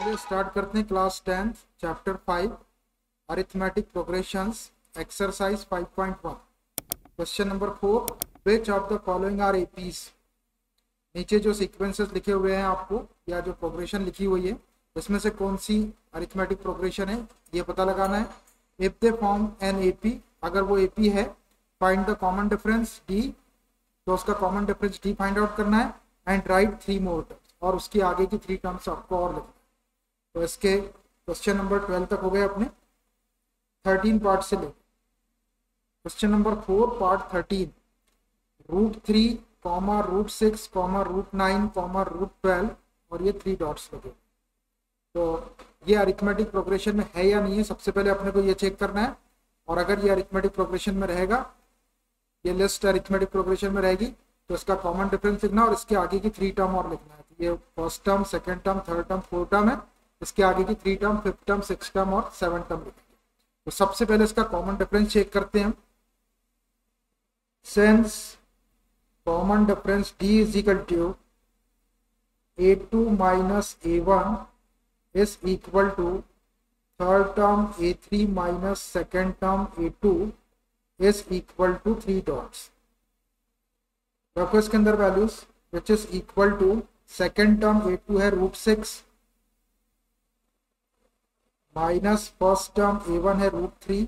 चलिए स्टार्ट करते हैं class 10 chapter 5 arithmetic progressions exercise 5.1 question number 4 which of the following are APs. नीचे जो सीक्वेंसेस लिखे हुए हैं आपको या जो प्रोग्रेशन लिखी हुई है इसमें से कौन सी अरिथमेटिक प्रोग्रेशन है ये पता लगाना है। If they form an AP, अगर वो एपी है find the common difference D, तो उसका common difference D find out करना है एंड राइट 3 मोर टर्म्स, और उसकी आगे की 3 टर्म्स आपको और लिखना है। तो इसके क्वेश्चन नंबर 12 तक हो गए अपने 13 पार्ट से ले। क्वेश्चन नंबर 4 पार्ट 13 √3, √6, √9, √12 और ये 3 डॉट्स लगे। तो ये अरिथमेटिक प्रोग्रेशन में है या नहीं है, सबसे पहले अपने को ये चेक करना है। और अगर ये अरिथमेटिक प्रोग्रेशन में रहेगा, ये लिस्ट अरिथमेटिक प्रोग्रेशन में रहेगी, तो इसका कॉमन डिफरेंस लिखना और इसके आगे की 3 टर्म और लिखना है। तो ये first term, second term, third term, fourth term है, इसके आगे की 3 term, 5th term, 6th term और 7th टर्म लिखेंगे। तो सबसे पहले इसका कॉमन डिफरेंस चेक करते हैं हम। Since common difference d is equal to a2 minus a1 is equal to third term a3 minus second term a2 is equal to 3 dots. रखो इसके अंदर values which is equal to second term a2 है √6 minus first term a1 है √3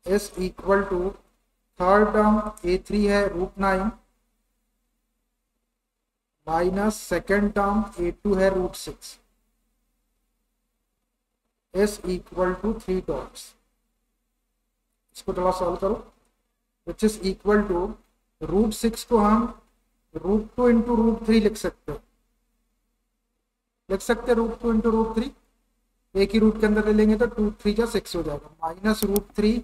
is equal to third term a3 है √9 minus second term a2 है √6 is equal to 3 dots. इसको थोड़ा solve करो। विच इज इक्वल टू √6 को हम √2 इंटू √3 लिख सकते हैं। √2 इंटू √3, एक ही रूट के अंदर ले लेंगे तो 2 3 जा 6 हो जाएगा। माइनस √3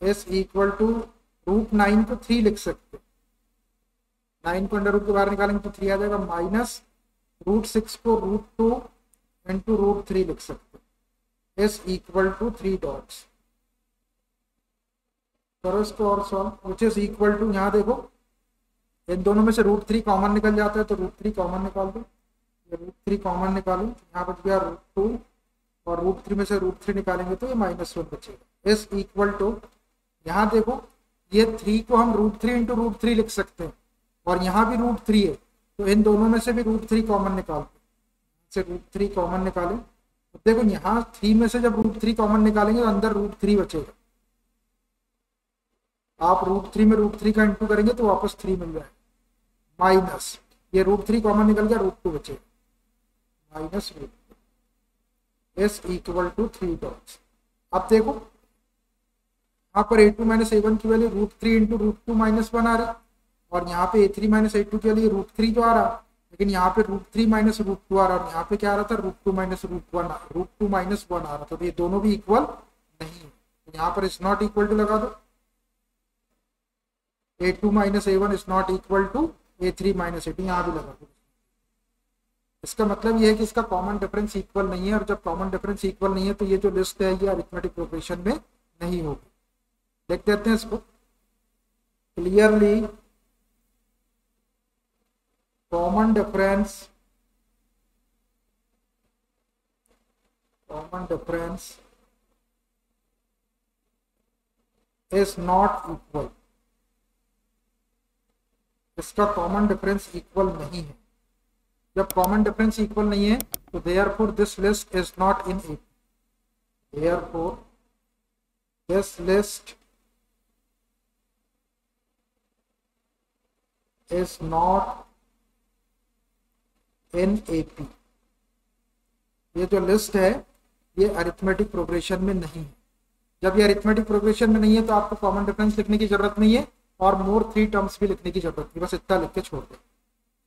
इज इक्वल टू √9 को 3 लिख सकते हैं। 9 को अंडर रूट के बाहर निकालेंगे तो 3 आ जाएगा। माइनस √6 को √2 इंटू √3 लिख सकते हैं इज इक्वल टू 3 डॉट्स। करो इसको और solve. Which is equal to, यहाँ देखो इन दोनों में से √3 कॉमन निकल जाता है तो √3 कॉमन निकाल दो। ये √3 कॉमन निकालो, यहाँ बच गया √2 और √3 में से √3 निकालेंगे तो ये -1 बचेगा। इज इक्वल टू, यहाँ देखो ये 3 को हम √3 इंटू √3 लिख सकते हैं और यहाँ भी √3 है, तो इन दोनों में से भी √3 कॉमन निकालते हैं। से √3 कॉमन निकालें तो देखो यहाँ 3 में से जब √3 कॉमन निकालेंगे तो अंदर √3 बचेगा। आप √3 में √3 का इंटू करेंगे तो वापस 3 मिल जाएगा। माइनस ये √3 कॉमन निकल गया, √2 बचेगा। Minus √2 is equal to 3 dots. अब देखो यहाँ पर a2 माइनस a1 की वैल्यू √3 इंटू √2 माइनस 1 आ रही, और यहाँ पे a3 माइनस a2 की वैल्यू √3 जो आ रहा, लेकिन यहाँ पे √3 माइनस √2 आ रहा, और यहाँ पे क्या आ रहा था √2 माइनस √1 आ रहा था। तो ये दोनों भी इक्वल नहीं है, तो यहाँ पर इज नॉट इक्वल टू लगा दो। a2 minus a1 is not equal to a3 minus a2, यहाँ भी लगा दो। इसका मतलब ये है कि इसका कॉमन डिफरेंस इक्वल नहीं है, और जब कॉमन डिफरेंस इक्वल नहीं है तो ये जो लिस्ट है ये अरिथमेटिक प्रोग्रेशन में नहीं होगी। देख देते हैं इसको clearly. Common difference is not equal, इसका कॉमन डिफरेंस इक्वल नहीं है। जब कॉमन डिफरेंस इक्वल नहीं है तो therefore this list is not in AP. Therefore this list is not in AP. ये जो लिस्ट है ये अरिथमेटिक प्रोग्रेशन में नहीं है। जब ये अरिथमेटिक प्रोग्रेशन में नहीं है तो आपको कॉमन डिफरेंस लिखने की जरूरत नहीं है और मोर 3 टर्म्स भी लिखने की जरूरत नहीं, बस इतना लिख के छोड़ दो।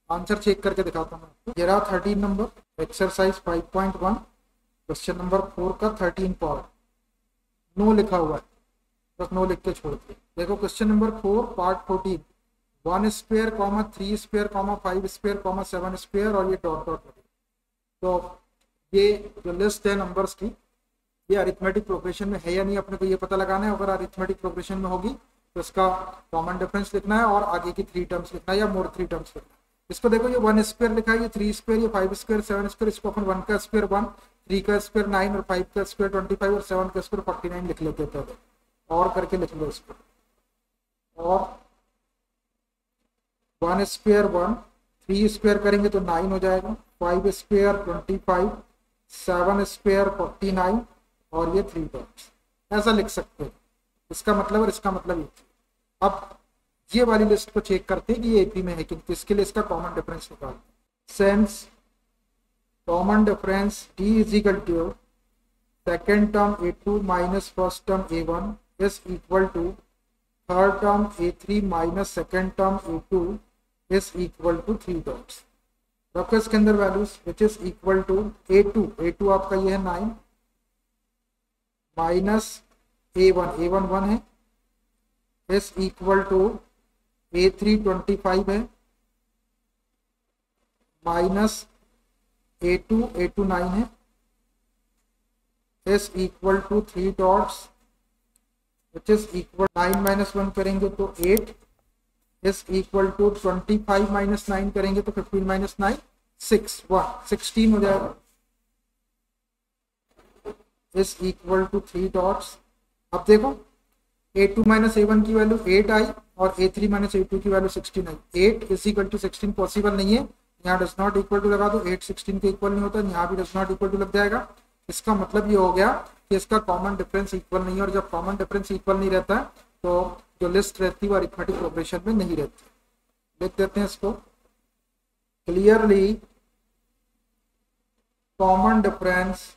आंसर चेक करके दिखाता हूँ आपको। ये रहा 13 नंबर एक्सरसाइज 5.1 क्वेश्चन नंबर 4 का 13 पार्ट। नो लिखा हुआ है, बस नो लिख के छोड़ दो। देखो question number 4 part 14 1 square, 3 square, 5 square, 7 square और ये डॉट डॉट। तो ये जो लिस्ट है नंबर्स की ये अरिथमेटिक प्रोग्रेशन में है या नहीं अपने को ये पता लगाना है। अगर अरिथमेटिक प्रोग्रेशन में होगी तो इसका कॉमन डिफरेंस लिखना है और आगे की 3 टर्म्स लिखना है या मोर 3 टर्म्स लिखना है। इसको देखो, ये 1 स्क्वायर लिखा है, ये 3 स्क्वायर, ये 5 स्क्वायर, 7 स्क्वायर, इसको अपन 1 का स्क्वायर 1, 3 का स्क्वायर 9 और 5 का स्क्वायर 25 और 7 का स्क्वायर 49 लिख लेते हैं पहले, और करके लिख लो इसको। और 1 स्क्वायर 1, 3 स्क्वायर करेंगे तो 9 हो जाएगा, 5 स्क्वायर 25, 7 स्क्वायर 49 और ये 3 डॉट्स, ऐसा लिख सकते हैं। इसका मतलब और इसका मतलब ये। अब ये वाली लिस्ट को चेक करते हैं कि ये एपी में है कि नहीं, तो इसके लिए इसका कॉमन डिफरेंस निकालते हैं। Since common difference D is equal to second term A2 minus first term A1 is equal to third term A3 minus second term A2 is equal to 3 dots. रखो इसके अंदर values, which is equal to A2 आपका ये है 9 minus A1 1 है, is equal to A3 25 है, minus A2 9 है, is equal to 3 dots which is equal 9 minus 1 करेंगे तो 8, इज इक्वल टू 25 माइनस 9 करेंगे तो 15 माइनस 9 16 हो जाएगा, इज इक्वल टू 3 डॉट्स। अब देखो A2 माइनस A1 की वैल्यू 8 आई और A3 माइनस A2 की वैल्यू 16 आई। 8 इज इक्वल टू 16 पॉसिबल नहीं है, यहाँ डज नॉट इक्वल टू लगा दो, 8 16 के इक्वल नहीं होता, यहाँ भी डज नॉट इक्वल टू लग जाएगा। इसका मतलब ये हो गया कि इसका कॉमन डिफरेंस इक्वल नहीं है, और जब कॉमन डिफरेंस इक्वल नहीं रहता है तो जो लिस्ट रहती है वो अरिथमेटिक प्रोग्रेशन में नहीं रहती। लिख देते हैं इसको, clearly common difference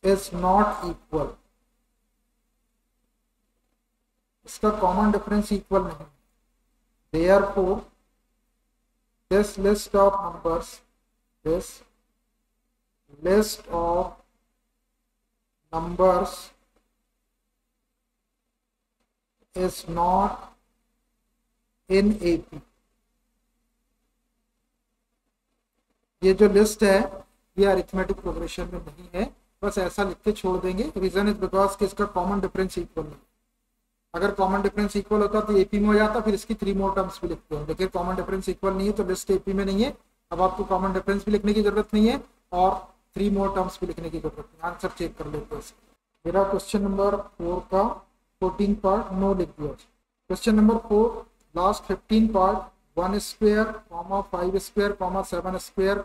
is not equal, इसका कॉमन डिफरेंस इक्वल नहीं। Therefore this list of numbers is not in AP। ये जो लिस्ट है ये अरिथमेटिक प्रोग्रेशन में नहीं है, बस ऐसा लिख के छोड़ देंगे। रीजन इज बिकॉज कि इसका कॉमन डिफरेंस इक्वल नहीं। अगर कॉमन डिफरेंस इक्वल होता तो एपी में हो जाता, फिर इसकी 3 मोर टर्म्स भी लिखते हैं। देखिए कॉमन डिफरेंस इक्वल नहीं है तो लिस्ट एपी में नहीं है। अब आपको कॉमन डिफरेंस भी लिखने की जरूरत नहीं है और 3 मोर टर्म्स भी लिखने की जरूरत नहीं। आंसर चेक कर लेते हैं। मेरा क्वेश्चन नंबर 4 का 14 पार्ट नो लिख दिया। Question number 4 last 15 part 1 square 5 square 7 square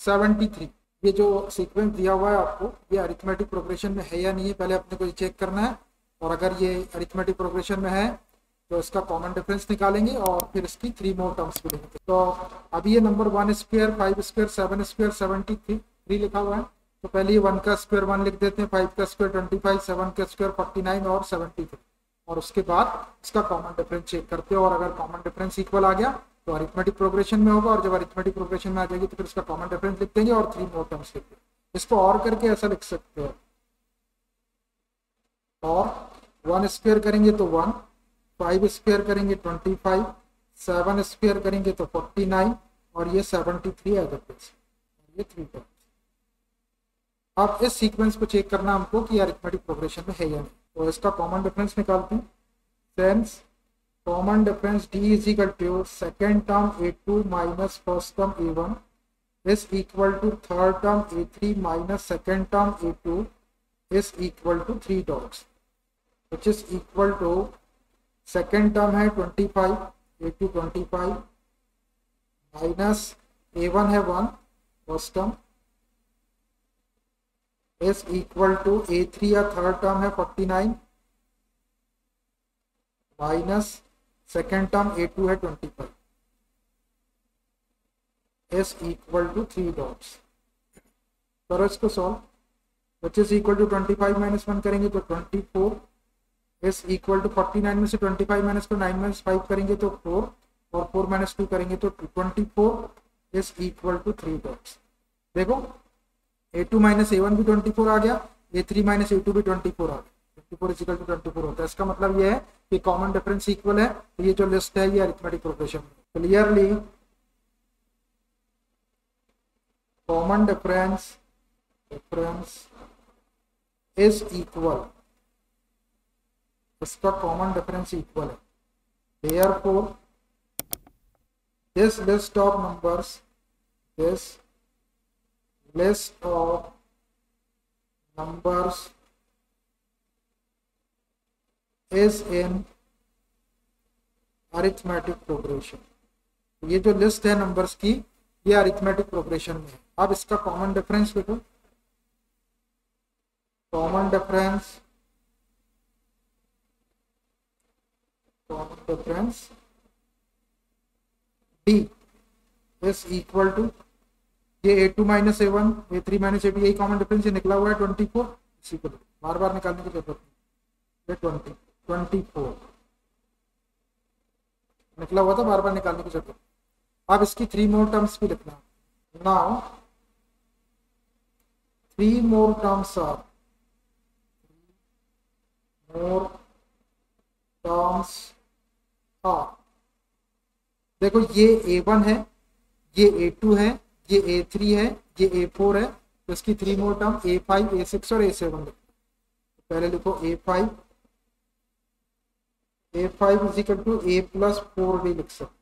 73। ये जो सीक्वेंस दिया हुआ है आपको, ये अरिथमेटिक प्रोग्रेशन में है या नहीं है पहले अपने को चेक करना है। और अगर ये अरिथमेटिक प्रोग्रेशन में है तो इसका कॉमन डिफरेंस निकालेंगे और फिर इसकी 3 मोर टर्म्स भी लिखेंगे। तो अभी ये नंबर 1 स्क्वायर 5 स्क्वायर 7 स्क्वायर 73 लिखा हुआ है। तो पहले ये 1 का स्क्वायर 1 लिख देते हैं, 5 का स्क्वायर 25, 7 का स्क्वायर 49 और 73, और उसके बाद इसका कॉमन डिफरेंस चेक करते हैं। और अगर कॉमन डिफरेंस इक्वल आ गया तो अरिथमेटिक प्रोग्रेशन में होगा, और जब अरिथमेटिक प्रोग्रेशन में आ जाएगी तो फिर इसका कॉमन डिफरेंस लिख देंगे और 3 मोर टर्म्स लिख देंगे। इसको और करके ऐसा लिख सकते हैं, और 1 स्क्वायर करेंगे तो 1, 5 स्क्वायर करेंगे 25, 7 स्क्वायर करेंगे तो 49 और ये 73 आ जाते हैं, ये 3 टर्म्स। अब इस सीक्वेंस को चेक करना हमको कि अरिथमेटिक प्रोग्रेशन में है या नहीं। तो इसका कॉमन डिफरेंस निकालते हैं। Since common difference d is equal to second term A2 minus first term A1 is equal to third term A3 minus second term A2 is equal to 3 dots, which is equal to second term है 25 A2 25 minus A1 है 1 first term is equal to A3 या third term है 49 minus second term A2 है 25 is equal to 3 dots. करो इसको solve, which is equal to 25 minus 1 करेंगे तो 24 is equal to 49 में से 25 माइनस को 9 माइनस 5 करेंगे तो 4 और 4 माइनस 2 करेंगे तो 24 इज इक्वल टू 3 डॉट्स। देखो A2 माइनस A1 भी 24 आ गया, A3 माइनस A2 भी 24 आ गया, 24 इज इक्वल टू 24 होता है। इसका मतलब ये है कि कॉमन डिफरेंस इक्वल है। तो ये जो लिस्ट है ये अरिथमेटिक प्रोग्रेशन में। Clearly common difference is equal, इसका कॉमन डिफरेंस इक्वल है, therefore this list of numbers, this list of numbers is in arithmetic progression. ये जो लिस्ट है नंबर्स की ये अरिथमेटिक प्रोग्रेशन में है। अब इसका कॉमन डिफरेंस लिखो, common difference d is equal to, ये a2 minus a1 a3 minus a2, यही कॉमन डिफरेंस निकला हुआ है 24, इसी को बार बार निकालने की जरूरत नहीं, 24 निकला हुआ था, बार बार निकालने की जरूरत। अब इसकी 3 मोर टर्म्स भी लिखना। नाउ 3 मोर टर्म्स आर, देखो ये a1 है, ये a2 है, ये a3 है, ये a4 है, तो इसकी 3 मोर टर्म a5 a6 और a7 लिखो। पहले लिखो a5 is equal to a plus 4d लिख सकते,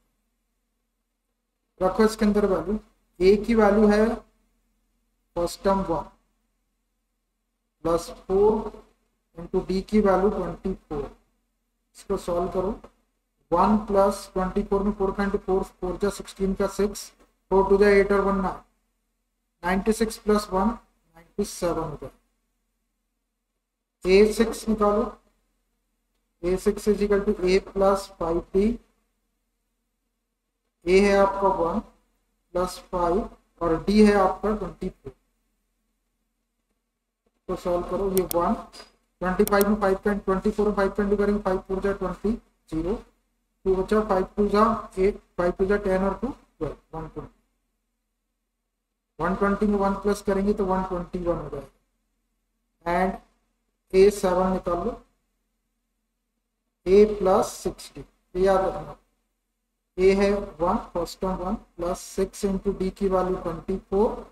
रखो इसके अंदर वैल्यू। a की वैल्यू है first term 1 plus 4 into D की वैल्यू 24, इसको सॉल्व करो। 1 प्लस 24 में 4 का इंटू 4 जा 16 का 6, 4 टू जा 8 और 1 9, 96 प्लस 1 97 हो गया। a6 निकालो, a6 is equal to a plus 5d, a है आपका 1 प्लस 5 और d है आपका 24, तो सॉल्व करो। ये 1 25 में 5 का 24 में 5 का इंटू करेंगे, 5 4 जा 20 0, 2 बचा 5 2 जा 8, 5 2 जा 10 और 2 12, 120, 120 में 1 प्लस करेंगे तो 121 हो जाएगा। एंड a7 निकाल लो, a प्लस 60, ये याद रखना, a है 1 first term 1 plus 6 into D की value 24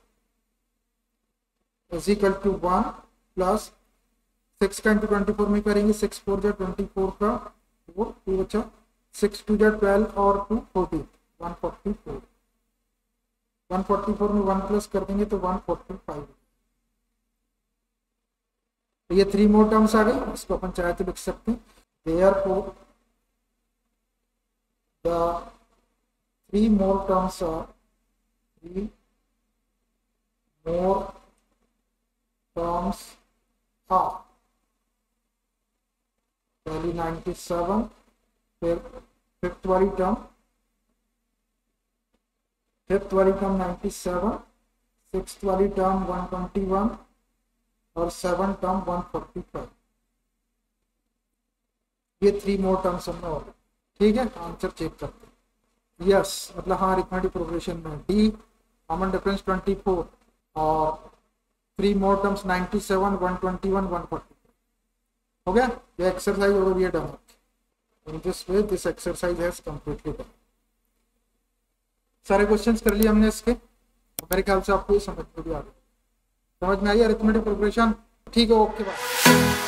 is equal to 1 plus 6 का इंटू 24 में करेंगे, 6 4 जा 24 का 4, 2 बचा 6 2 जा 12 और 2 14, 144, 144 में 1 प्लस कर देंगे तो 145। तो ये 3 मोर टर्म्स आ गई, इसको अपन चाहे तो लिख सकते हैं। Therefore the 3 more terms are 3 more terms are पहली 97, फिर फिफ्थ वाली टर्म 97, सिक्स्थ वाली टर्म 121 और 7 टर्म 145। ये 3 मोर टर्म्स हमने और, ठीक है। आंसर चेक करते हैं। यस मतलब हाँ अरिथमेटिक प्रोग्रेशन में डी कॉमन डिफरेंस 24 और 3 मोर टर्म्स 97 121 140 हो गया। ये एक्सरसाइज और ये done. In this way this exercise has completely done. सारे क्वेश्चंस कर लिए हमने इसके, मेरे ख्याल से आपको ये समझ में भी आ गया। समझ में आई अरिथमेटिक प्रोग्रेशन? ठीक है, ओके बाय।